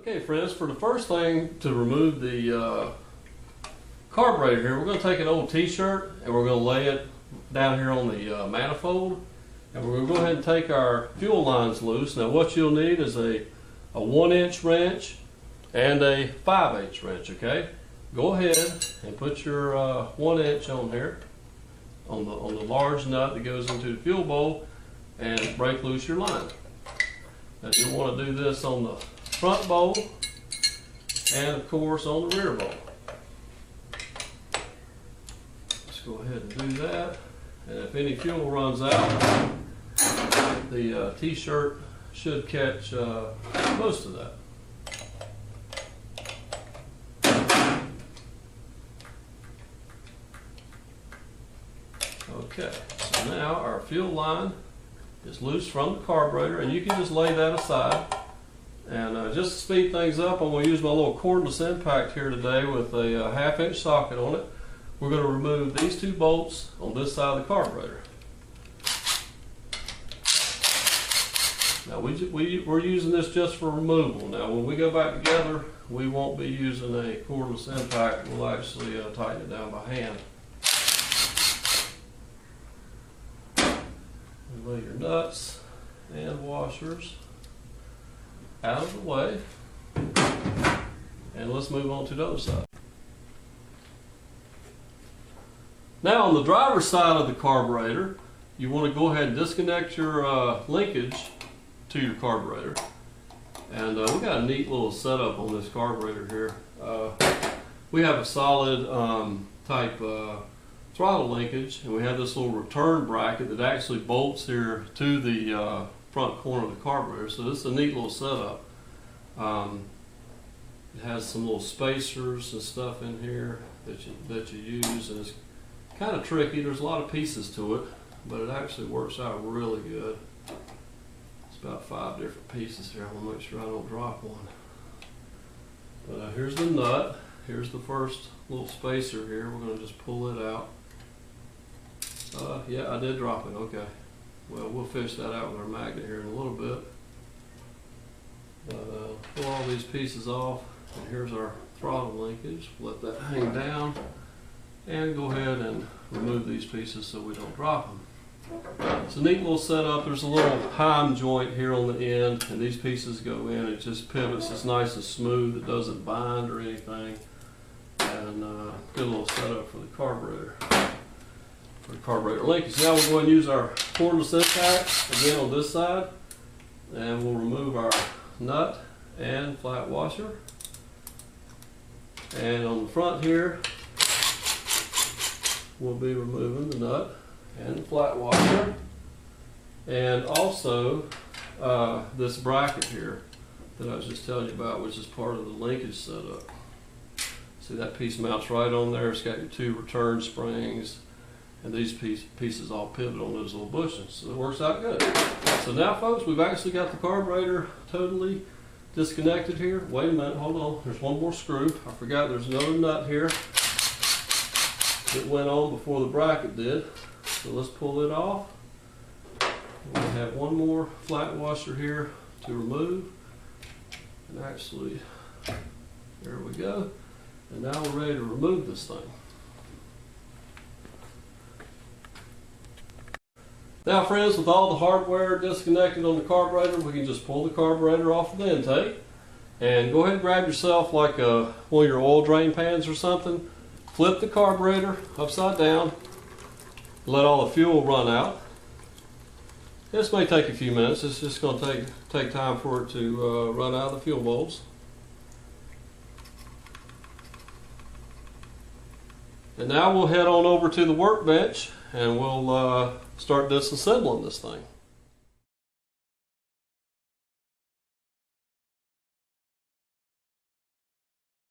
Okay friends, for the first thing to remove the carburetor here, we're going to take an old t-shirt and we're going to lay it down here on the manifold, and we're going to go ahead and take our fuel lines loose. Now what you'll need is a 1-inch wrench and a 5/8 wrench. Okay, go ahead and put your 1-inch on here on the large nut that goes into the fuel bowl and break loose your line. Now you want to do this on the front bowl and of course on the rear bowl. Let's go ahead and do that, and if any fuel runs out, the t-shirt should catch most of that. Okay, so now our fuel line is loose from the carburetor, and you can just lay that aside. And just to speed things up, I'm going to use my little cordless impact here today with a 1/2-inch socket on it. We're going to remove these two bolts on this side of the carburetor. Now we're using this just for removal. Now when we go back together, we won't be using a cordless impact. We'll actually tighten it down by hand. Lay your nuts and washers out of the way, and let's move on to the other side. Now on the driver's side of the carburetor, you want to go ahead and disconnect your linkage to your carburetor. And we got a neat little setup on this carburetor here. We have a solid type throttle linkage, and we have this little return bracket that actually bolts here to the front corner of the carburetor. So this is a neat little setup. It has some little spacers and stuff in here that you use, and it's kind of tricky. There's a lot of pieces to it, but it actually works out really good. It's about 5 different pieces here. I want to make sure I don't drop one. But here's the nut. Here's the first little spacer here. We're going to just pull it out. Yeah, I did drop it. Okay. Well, we'll fish that out with our magnet here in a little bit. Pull all these pieces off, and here's our throttle linkage. Let that hang down, and go ahead and remove these pieces so we don't drop them. It's a neat little setup. There's a little heim joint here on the end, and these pieces go in. It just pivots. It's nice and smooth. It doesn't bind or anything. And good little setup for the carburetor. For the carburetor linkage. Now we're going to use our cordless impact again on this side, and we'll remove our nut and flat washer. And on the front here, we'll be removing the nut and the flat washer, and also this bracket here that I was just telling you about, which is part of the linkage setup. See, that piece mounts right on there. It's got your 2 return springs, and these pieces all pivot on those little bushings, so it works out good. So now folks, we've actually got the carburetor totally disconnected here. Wait a minute, hold on, there's one more screw. I forgot there's another nut here that went on before the bracket did. So let's pull it off. We have one more flat washer here to remove. And actually, there we go. And now we're ready to remove this thing. Now friends, with all the hardware disconnected on the carburetor, we can just pull the carburetor off of the intake. And go ahead and grab yourself like one of your oil drain pans or something. Flip the carburetor upside down. Let all the fuel run out. This may take a few minutes. It's just going to take time for it to run out of the fuel bowls. And now we'll head on over to the workbench, and we'll start disassembling this thing.